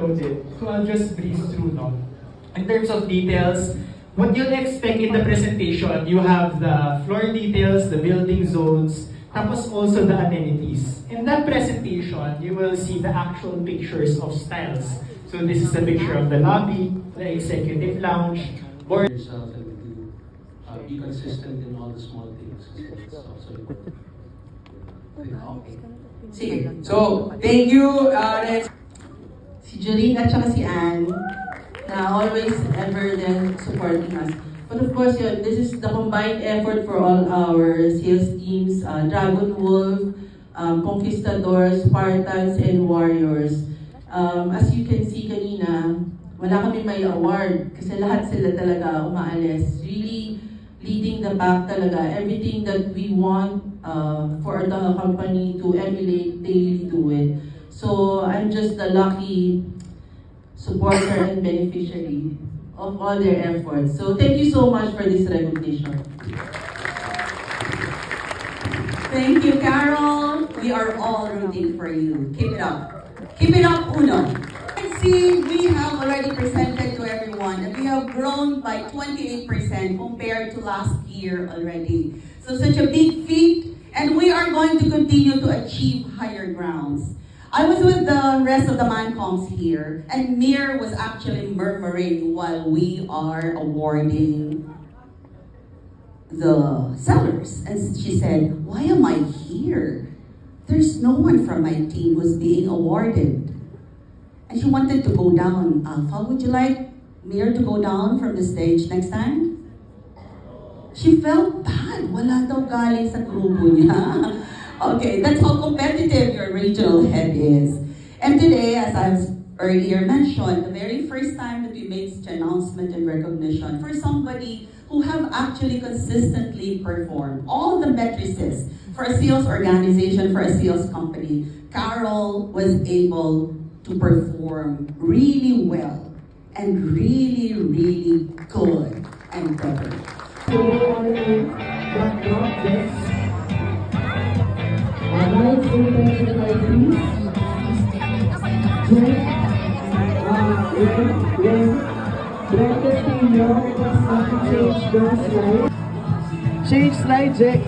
loaded. So I'll just breeze through, no? In terms of details, what you'll expect in the presentation, you have the floor details, the building zones, tapos also the amenities. In that presentation, you will see the actual pictures of styles. So this is a picture of the lobby, the executive lounge, board. Yourself and be consistent in all the small things. It's also important. Okay. Sige. So, thank you, si Jolene at saka si Anne, na always ever then supporting us. But of course, yun, this is the combined effort for all our sales teams, Dragon Wolf, Conquistadors, Spartans, and Warriors. As you can see kanina, wala kami may award kasi lahat sila talaga umaalis. Really leading the pack talaga. Everything that we want for the company to emulate, they really do it. So I'm just the lucky supporter and beneficiary of all their efforts. So thank you so much for this recognition. Thank you, Carol. We are all rooting for you. Keep it up. Keep it up, Uno. See, we have already presented to everyone that we have grown by 28% compared to last year already. So such a big feat, and we are going to continue to achieve higher grounds. I was with the rest of the Mancoms here, and Mir was actually murmuring while we are awarding the sellers. And she said, "Why am I here? There's no one from my team who's being awarded." And she wanted to go down. Alpha, would you like Mir to go down from the stage next time? She felt bad. Wala daw galing sa grupo niya. Okay, that's how competitive your regional head is. And today, as I've earlier mentioned, the very first time that we made such announcement and recognition for somebody who have actually consistently performed all the matrices for a sales organization, for a sales company, Carol was able to perform really well and really, really good and better. Change slide, Jack.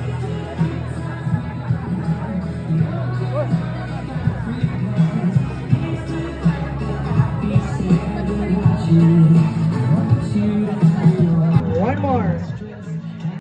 You